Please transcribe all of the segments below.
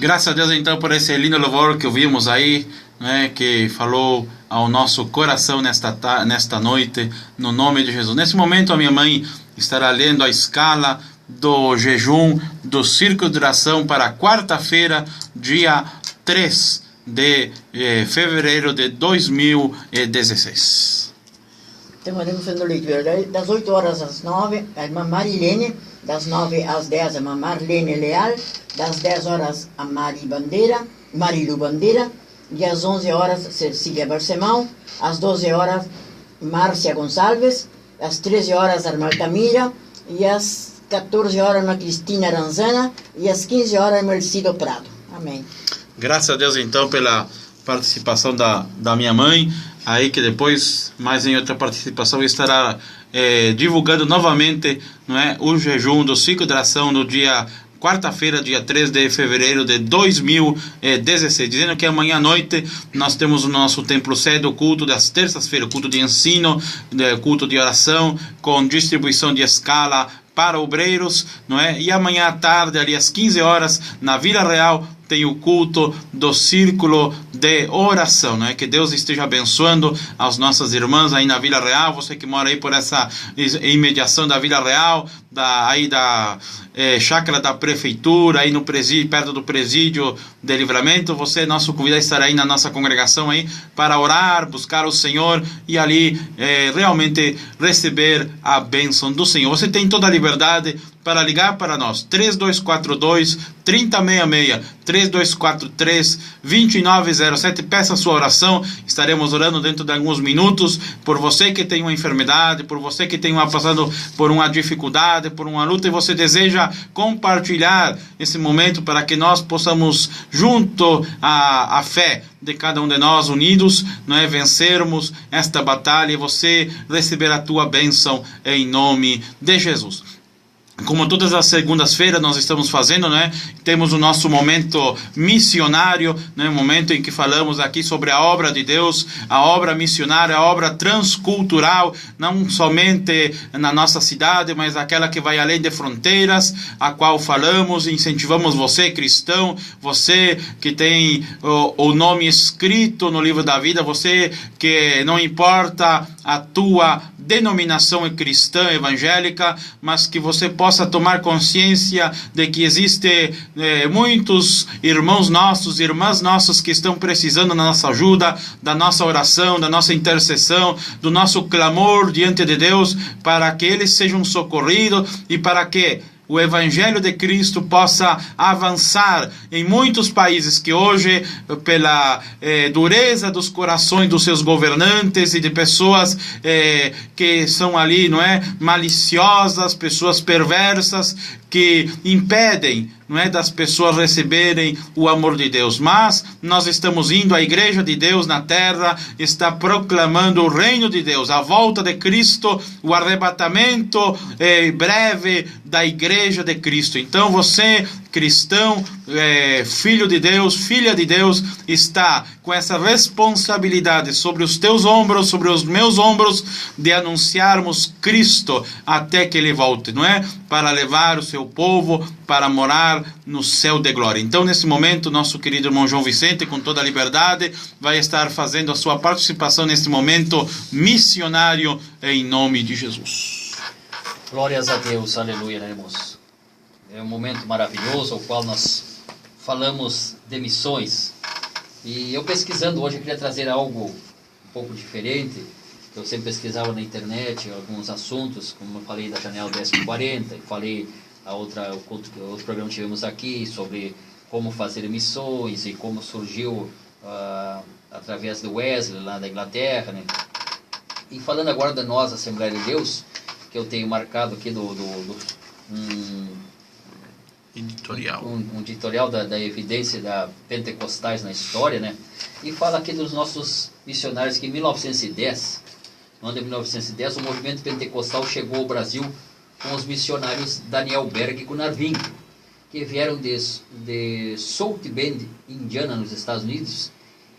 Graças a Deus então por esse lindo louvor que ouvimos aí, né, que falou ao nosso coração nesta noite, no nome de Jesus. Nesse momento a minha mãe estará lendo a escala do jejum do Círculo de Oração para quarta-feira, dia 3 de fevereiro de 2016. Estamos fazendo leitura das 8 horas às 9, a irmã Marilene, das 9 às 10 a irmã Marlene Leal, das 10 horas a Marilu Bandeira, e às 11 horas Cecília Barcemão, às 12 horas Márcia Gonçalves, às 13 horas a irmã Camila, e às 14 horas a irmã Cristina Aranzana, e às 15 horas a irmã Ercido Prado. Amém. Graças a Deus então pela participação da minha mãe, aí que depois, mais em outra participação, estará divulgando novamente, não é, o jejum do ciclo de oração no dia quarta-feira, dia 3 de fevereiro de 2016, dizendo que amanhã à noite nós temos o nosso templo sede, o culto das terças-feiras, culto de ensino, culto de oração, com distribuição de escala para obreiros, não é? E amanhã à tarde, ali às 15 horas, na Vila Real, tem o culto do círculo de oração, não é? Que Deus esteja abençoando as nossas irmãs aí na Vila Real, você que mora aí por essa imediação da Vila Real, da chácara da prefeitura, aí no presídio, perto do presídio de Livramento, você, nosso convidado, estará aí na nossa congregação aí para orar, buscar o Senhor e ali realmente receber a bênção do Senhor. Você tem toda a liberdade para ligar para nós, 3242-3066, 3243-2907, peça a sua oração, estaremos orando dentro de alguns minutos, por você que tem uma enfermidade, por você que tem passando por uma dificuldade, por uma luta, e você deseja compartilhar esse momento para que nós possamos, junto à fé de cada um de nós, unidos, não é, vencermos esta batalha e você receber a tua bênção em nome de Jesus. Como todas as segundas-feiras nós estamos fazendo, né? Temos o nosso momento missionário, né? Momento em que falamos aqui sobre a obra de Deus, a obra missionária, a obra transcultural, não somente na nossa cidade, mas aquela que vai além de fronteiras, a qual falamos e incentivamos você, cristão, você que tem o nome escrito no livro da vida, você que não importa a tua denominação cristã evangélica, mas que você possa tomar consciência de que existe muitos irmãos nossos, irmãs nossas que estão precisando da nossa ajuda, da nossa oração, da nossa intercessão, do nosso clamor diante de Deus, para que eles sejam socorridos e para que o Evangelho de Cristo possa avançar em muitos países que hoje, pela dureza dos corações dos seus governantes e de pessoas que são ali, não é, maliciosas, pessoas perversas, que impedem, não é, das pessoas receberem o amor de Deus. Mas nós estamos indo, a igreja de Deus na terra está proclamando o reino de Deus, a volta de Cristo, o arrebatamento breve da igreja de Cristo. Então você, cristão, filho de Deus, filha de Deus, está com essa responsabilidade sobre os teus ombros, sobre os meus ombros, de anunciarmos Cristo até que Ele volte, não é? Para levar o seu povo para morar no céu de glória. Então, nesse momento, nosso querido irmão João Vicente, com toda a liberdade, vai estar fazendo a sua participação nesse momento missionário em nome de Jesus. Glórias a Deus, aleluia, né, irmãos? É um momento maravilhoso, ao qual nós falamos de missões. E eu pesquisando hoje, eu queria trazer algo um pouco diferente. Eu sempre pesquisava na internet alguns assuntos, como eu falei da Janela 1040, falei outro programa que tivemos aqui sobre como fazer missões e como surgiu através do Wesley lá da Inglaterra, né? E falando agora da nossa Assembleia de Deus, que eu tenho marcado aqui editorial. Um editorial da evidência da pentecostais na história, né? E fala aqui dos nossos missionários que em 1910, no ano de 1910, o movimento pentecostal chegou ao Brasil com os missionários Daniel Berg e Gunnar Wink, que vieram de South Bend, Indiana, nos Estados Unidos.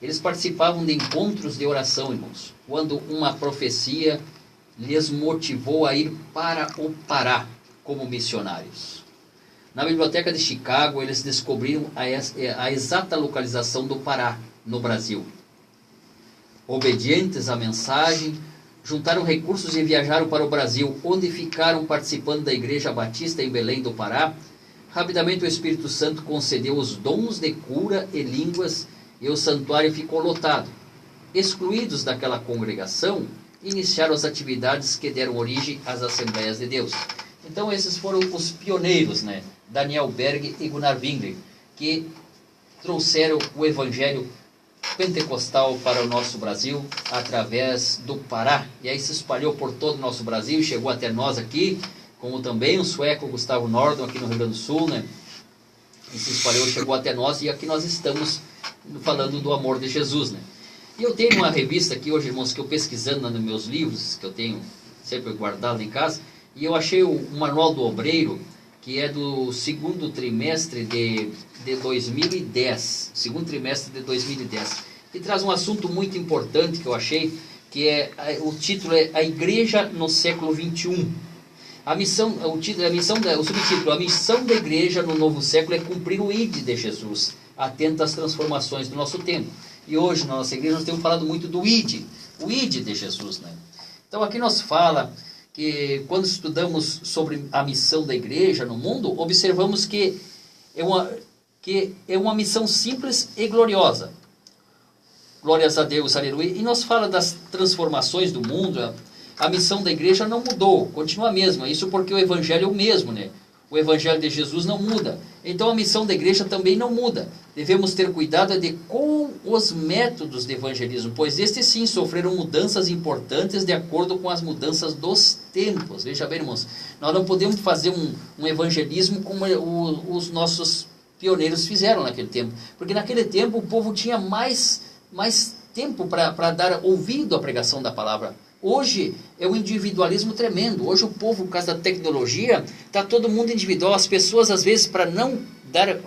Eles participavam de encontros de oração, irmãos, quando uma profecia lhes motivou a ir para o Pará como missionários. Na Biblioteca de Chicago, eles descobriram a exata localização do Pará, no Brasil. Obedientes à mensagem, juntaram recursos e viajaram para o Brasil, onde ficaram participando da Igreja Batista em Belém do Pará. Rapidamente o Espírito Santo concedeu os dons de cura e línguas e o santuário ficou lotado. Excluídos daquela congregação, iniciaram as atividades que deram origem às Assembleias de Deus. Então esses foram os pioneiros, né? Daniel Berg e Gunnar Wingren, que trouxeram o Evangelho pentecostal para o nosso Brasil através do Pará. E aí se espalhou por todo o nosso Brasil, chegou até nós aqui, como também o sueco Gustavo Nordon aqui no Rio Grande do Sul, né? E se espalhou, chegou até nós, e aqui nós estamos falando do amor de Jesus, né? E eu tenho uma revista aqui hoje, irmãos, que eu pesquisando nos meus livros, que eu tenho sempre guardado em casa, e eu achei o Manual do Obreiro, que é do segundo trimestre de 2010, segundo trimestre de 2010, que traz um assunto muito importante que eu achei, que o título é A Igreja no Século XXI. O subtítulo, a missão da igreja no novo século é cumprir o ID de Jesus, atento às transformações do nosso tempo. E hoje na nossa igreja nós temos falado muito do ID, o ID de Jesus, né? Então aqui nos fala que quando estudamos sobre a missão da igreja no mundo, observamos que é uma missão simples e gloriosa. Glórias a Deus, aleluia. E nos fala das transformações do mundo. A missão da igreja não mudou, continua a mesma. Isso porque o evangelho é o mesmo, né? O evangelho de Jesus não muda. Então a missão da igreja também não muda. Devemos ter cuidado com os métodos de evangelismo, pois estes sim sofreram mudanças importantes de acordo com as mudanças dos tempos. Veja bem, irmãos, nós não podemos fazer um evangelismo como os nossos pioneiros fizeram naquele tempo. Porque naquele tempo o povo tinha mais tempo para dar ouvido à pregação da palavra. Hoje é um individualismo tremendo. Hoje o povo, por causa da tecnologia, está todo mundo individual. As pessoas, às vezes, para não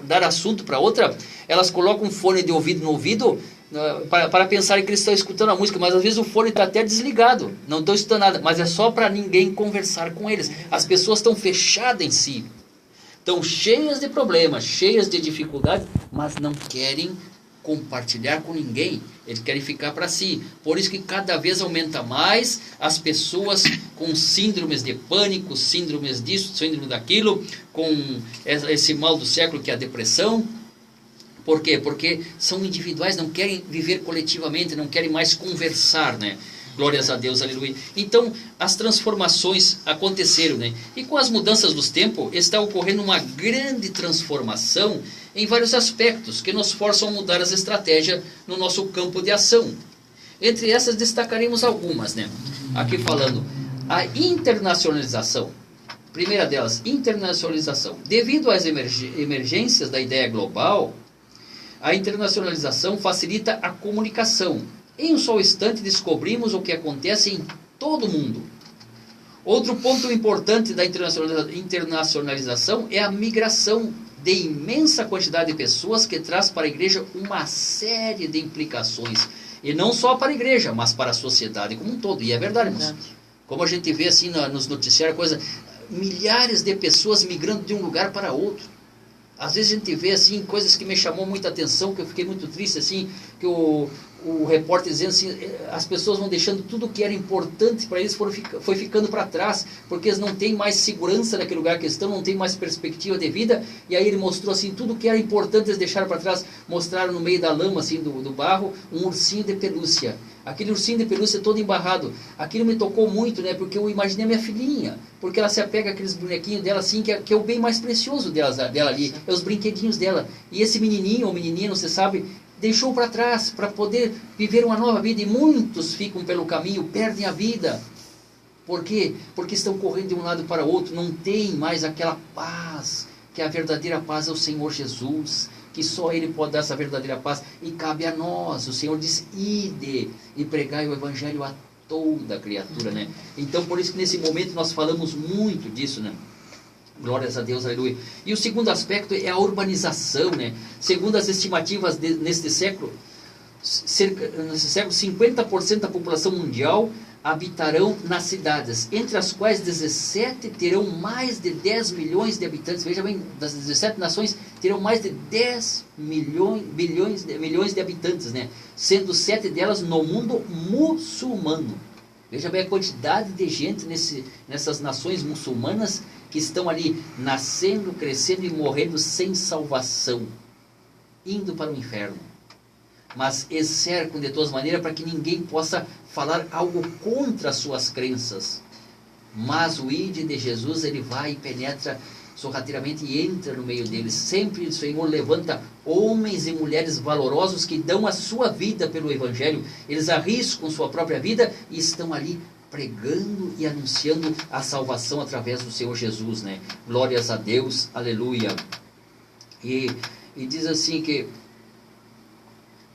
dar assunto para outra, elas colocam um fone de ouvido no ouvido para pensar que eles estão escutando a música, mas às vezes o fone está até desligado, não estão escutando nada, mas é só para ninguém conversar com eles. As pessoas estão fechadas em si, estão cheias de problemas, cheias de dificuldades, mas não querem compartilhar com ninguém, eles querem ficar para si. Por isso que cada vez aumenta mais as pessoas com síndromes de pânico, síndromes disso, síndrome daquilo, com esse mal do século que é a depressão. Por quê? Porque são individuais, não querem viver coletivamente, não querem mais conversar, né? Glórias a Deus, aleluia. Então, as transformações aconteceram, né? E com as mudanças dos tempos, está ocorrendo uma grande transformação em vários aspectos que nos forçam a mudar as estratégias no nosso campo de ação. Entre essas, destacaremos algumas, né? Aqui falando, a internacionalização. Primeira delas, internacionalização. Devido às emergências da ideia global, a internacionalização facilita a comunicação. Em um só instante descobrimos o que acontece em todo o mundo. Outro ponto importante da internacionalização é a migração de imensa quantidade de pessoas que traz para a igreja uma série de implicações. E não só para a igreja, mas para a sociedade como um todo. E é verdade, irmãos. Como a gente vê assim nos noticiários, milhares de pessoas migrando de um lugar para outro. Às vezes a gente vê assim coisas que me chamou muita atenção, que eu fiquei muito triste, assim, que o repórter dizendo assim, as pessoas vão deixando tudo que era importante para eles, foi ficando para trás, porque eles não têm mais segurança naquele lugar que estão, não têm mais perspectiva de vida. E aí ele mostrou assim, tudo que era importante eles deixaram para trás. Mostraram no meio da lama, assim, do barro, um ursinho de pelúcia. Aquele ursinho de pelúcia todo embarrado. Aquilo me tocou muito, né? Porque eu imaginei a minha filhinha, porque ela se apega àqueles bonequinhos dela, assim, que é o bem mais precioso dela ali, é os brinquedinhos dela. E esse menininho ou menininha, não se sabe, deixou para trás para poder viver uma nova vida. E muitos ficam pelo caminho, perdem a vida. Por quê? Porque estão correndo de um lado para o outro, não tem mais aquela paz, que a verdadeira paz é o Senhor Jesus, que só Ele pode dar essa verdadeira paz, e cabe a nós. O Senhor diz, ide e pregai o Evangelho a toda criatura, né? Então, por isso que nesse momento nós falamos muito disso, né? Glórias a Deus, aleluia. E o segundo aspecto é a urbanização, né? Segundo as estimativas neste século, 50% da população mundial habitarão nas cidades, entre as quais 17 terão mais de 10 milhões de habitantes. Veja bem, das 17 nações terão mais de 10 milhões de habitantes, né? Sendo 7 delas no mundo muçulmano. Veja bem a quantidade de gente nessas nações muçulmanas que estão ali nascendo, crescendo e morrendo sem salvação, indo para o inferno. Mas eles cercam de todas maneiras para que ninguém possa falar algo contra as suas crenças. Mas o ID de Jesus, ele vai e penetra sorrateiramente e entra no meio deles. Sempre o Senhor levanta homens e mulheres valorosos que dão a sua vida pelo Evangelho. Eles arriscam sua própria vida e estão ali pregando e anunciando a salvação através do Senhor Jesus, né? Glórias a Deus, aleluia. E diz assim que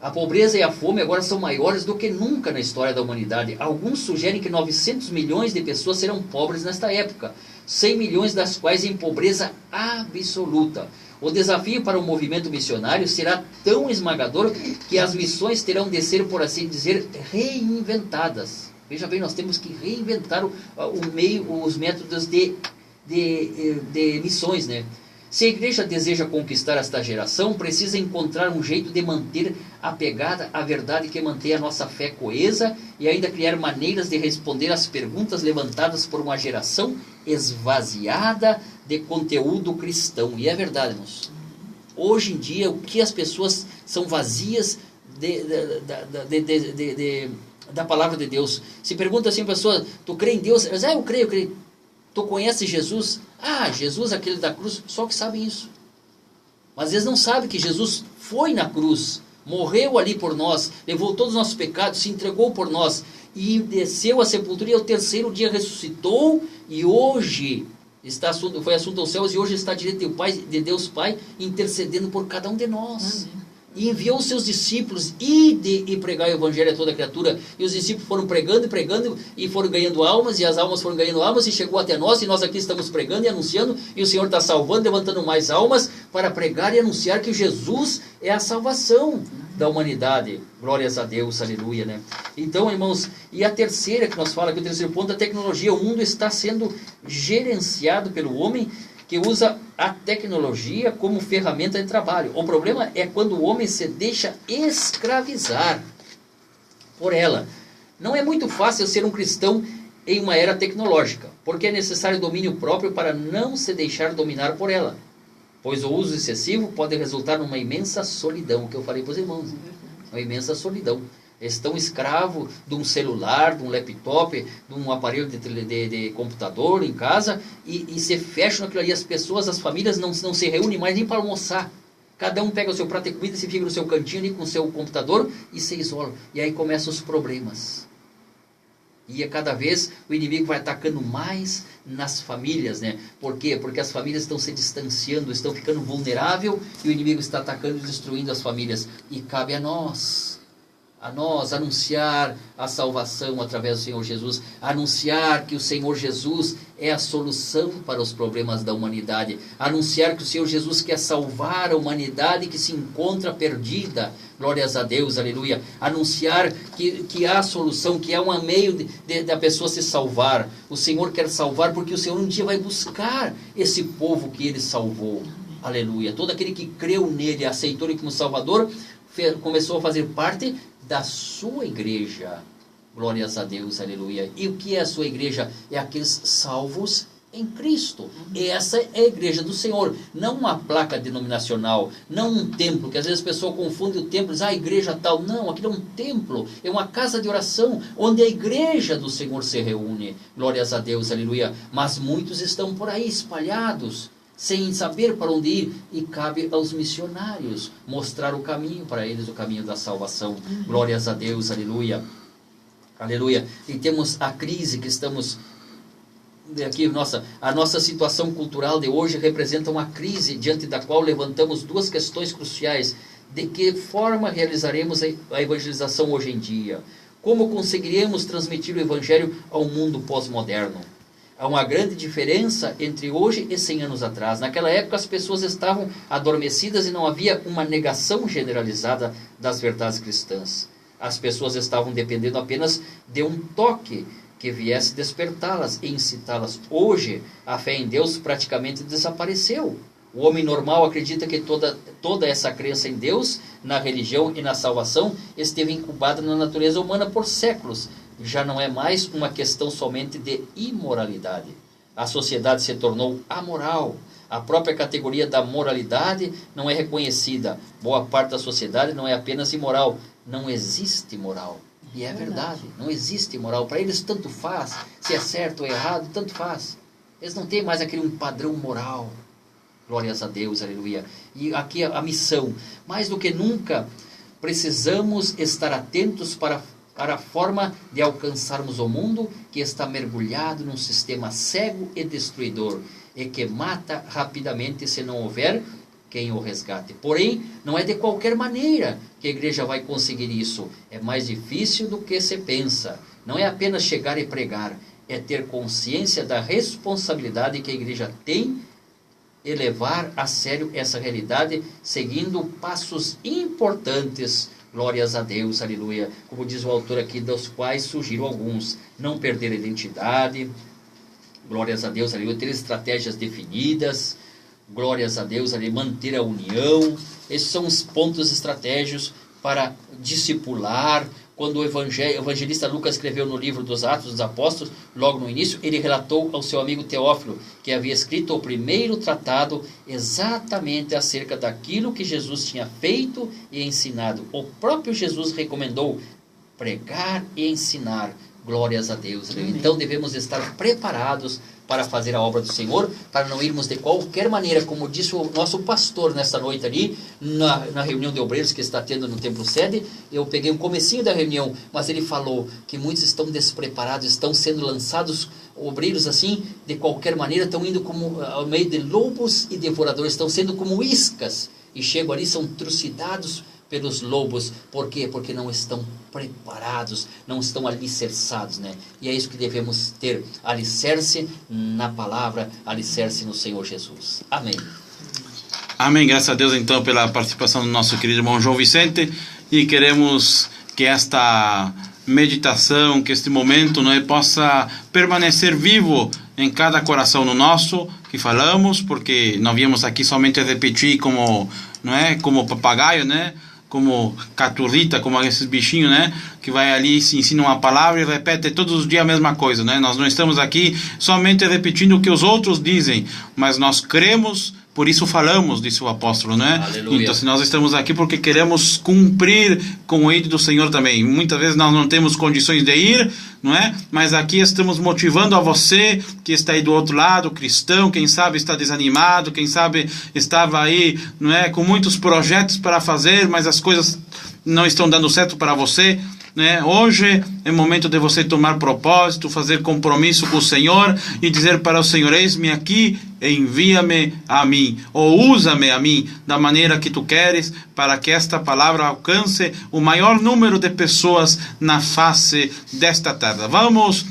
a pobreza e a fome agora são maiores do que nunca na história da humanidade. Alguns sugerem que 900 milhões de pessoas serão pobres nesta época, 100 milhões das quais em pobreza absoluta. O desafio para o movimento missionário será tão esmagador que as missões terão de ser, por assim dizer, reinventadas. Veja bem, nós temos que reinventar os métodos de missões, né? Se a igreja deseja conquistar esta geração, precisa encontrar um jeito de manter apegada à verdade que mantém a nossa fé coesa e ainda criar maneiras de responder às perguntas levantadas por uma geração esvaziada de conteúdo cristão. E é verdade, irmãos. Hoje em dia, o que as pessoas são vazias da palavra de Deus. Se pergunta assim a pessoa, tu crê em Deus? Ela diz, eu creio. Tu conhece Jesus? Jesus, aquele da cruz, só que sabem isso. Mas eles não sabem que Jesus foi na cruz, morreu ali por nós, levou todos os nossos pecados, se entregou por nós, e desceu à sepultura, e ao terceiro dia ressuscitou, e hoje foi assunto aos céus, e hoje está direito de Deus Pai, intercedendo por cada um de nós. Amém. E enviou os seus discípulos, e pregar o Evangelho a toda criatura. E os discípulos foram pregando, e foram ganhando almas, e as almas foram ganhando almas, e chegou até nós, e nós aqui estamos pregando e anunciando, e o Senhor está salvando, levantando mais almas, para pregar e anunciar que Jesus é a salvação da humanidade. Glórias a Deus, aleluia, né? Então, irmãos, e a terceira que nós falamos aqui, o terceiro ponto, a tecnologia. O mundo está sendo gerenciado pelo homem, que usa a tecnologia como ferramenta de trabalho. O problema é quando o homem se deixa escravizar por ela. Não é muito fácil ser um cristão em uma era tecnológica, porque é necessário domínio próprio para não se deixar dominar por ela, pois o uso excessivo pode resultar numa imensa solidão, que eu falei para os irmãos, uma imensa solidão. Estão escravos de um celular, de um laptop, de um aparelho de computador em casa, e se fecham naquilo ali. As pessoas, as famílias não se reúnem mais nem para almoçar. Cada um pega o seu prato de comida, se fica no seu cantinho ali com o seu computador e se isola. E aí começam os problemas. E a cada vez o inimigo vai atacando mais nas famílias, né? Por quê? Porque as famílias estão se distanciando, estão ficando vulneráveis, e o inimigo está atacando e destruindo as famílias. E cabe a nós anunciar a salvação através do Senhor Jesus, anunciar que o Senhor Jesus é a solução para os problemas da humanidade, anunciar que o Senhor Jesus quer salvar a humanidade que se encontra perdida. Glórias a Deus, aleluia. Anunciar que há solução, que há um meio da pessoa se salvar. O Senhor quer salvar porque o Senhor um dia vai buscar esse povo que Ele salvou. Aleluia. Todo aquele que creu nele, aceitou Ele como Salvador, começou a fazer parte da sua igreja. Glórias a Deus, aleluia. E o que é a sua igreja? É aqueles salvos em Cristo. Essa é a igreja do Senhor, não uma placa denominacional, não um templo, que às vezes a pessoa confunde o templo e diz, a igreja tal. Não, aquilo é um templo, é uma casa de oração, onde a igreja do Senhor se reúne. Glórias a Deus, aleluia. Mas muitos estão por aí espalhados, sem saber para onde ir, e cabe aos missionários mostrar o caminho para eles, o caminho da salvação. Glórias a Deus, aleluia, aleluia. E temos a crise que estamos aqui, a nossa situação cultural de hoje representa uma crise diante da qual levantamos duas questões cruciais. De que forma realizaremos a evangelização hoje em dia? Como conseguiremos transmitir o evangelho ao mundo pós-moderno? Há uma grande diferença entre hoje e 100 anos atrás. Naquela época as pessoas estavam adormecidas e não havia uma negação generalizada das verdades cristãs. As pessoas estavam dependendo apenas de um toque que viesse despertá-las e incitá-las. Hoje, a fé em Deus praticamente desapareceu. O homem normal acredita que toda essa crença em Deus, na religião e na salvação, esteve incubada na natureza humana por séculos. Já não é mais uma questão somente de imoralidade. A sociedade se tornou amoral. A própria categoria da moralidade não é reconhecida. Boa parte da sociedade não é apenas imoral. Não existe moral. E é verdade, não existe moral. Para eles tanto faz, se é certo ou errado, tanto faz. Eles não têm mais aquele padrão moral. Glórias a Deus, aleluia. E aqui a missão. Mais do que nunca, precisamos estar atentos para a forma de alcançarmos o mundo que está mergulhado num sistema cego e destruidor e que mata rapidamente se não houver quem o resgate. Porém, não é de qualquer maneira que a igreja vai conseguir isso. É mais difícil do que se pensa. Não é apenas chegar e pregar, é ter consciência da responsabilidade que a igreja tem e levar a sério essa realidade, seguindo passos importantes. Glórias a Deus, aleluia. Como diz o autor aqui, dos quais surgiram alguns. Não perder a identidade. Glórias a Deus, aleluia. Ter estratégias definidas. Glórias a Deus, aleluia. Manter a união. Esses são os pontos estratégicos para discipular. Quando o evangelista Lucas escreveu no livro dos Atos dos Apóstolos, logo no início, ele relatou ao seu amigo Teófilo que havia escrito o primeiro tratado exatamente acerca daquilo que Jesus tinha feito e ensinado. O próprio Jesus recomendou pregar e ensinar. Glórias a Deus. Então devemos estar preparados para fazer a obra do Senhor, para não irmos de qualquer maneira, como disse o nosso pastor nesta noite ali, na reunião de obreiros que está tendo no templo sede. Eu peguei um comecinho da reunião, mas ele falou que muitos estão despreparados, estão sendo lançados, obreiros assim, de qualquer maneira, estão indo como ao meio de lobos e devoradores, estão sendo como iscas, e chegam ali, são trucidados pelos lobos. Por quê? Porque não estão preparados, não estão alicerçados, né? E é isso que devemos ter, alicerce na palavra, alicerce no Senhor Jesus. Amém. Amém. Graças a Deus, então, pela participação do nosso querido irmão João Vicente, e queremos que esta meditação, que este momento, não é, possa permanecer vivo em cada coração no nosso, que falamos, porque não viemos aqui somente repetir como, não é, como papagaio, né? Como caturrita, como esses bichinhos, né? Que vai ali, se ensina uma palavra e repete todos os dias a mesma coisa, né? Nós não estamos aqui somente repetindo o que os outros dizem, mas nós cremos, por isso falamos, disse o apóstolo, né? Aleluia. Então, se nós estamos aqui porque queremos cumprir com o ídolo do Senhor também. Muitas vezes nós não temos condições de ir, não é? Mas aqui estamos motivando a você que está aí do outro lado, cristão, quem sabe está desanimado, quem sabe estava aí, não é, com muitos projetos para fazer, mas as coisas não estão dando certo para você, né? Hoje é momento de você tomar propósito, fazer compromisso com o Senhor e dizer para o Senhor: eis-me aqui, envia-me a mim, ou usa-me a mim da maneira que tu queres, para que esta palavra alcance o maior número de pessoas na face desta terra. Vamos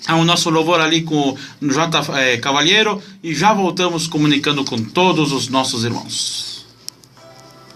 ao nosso louvor ali com o J. Cavalheiro e já voltamos comunicando com todos os nossos irmãos.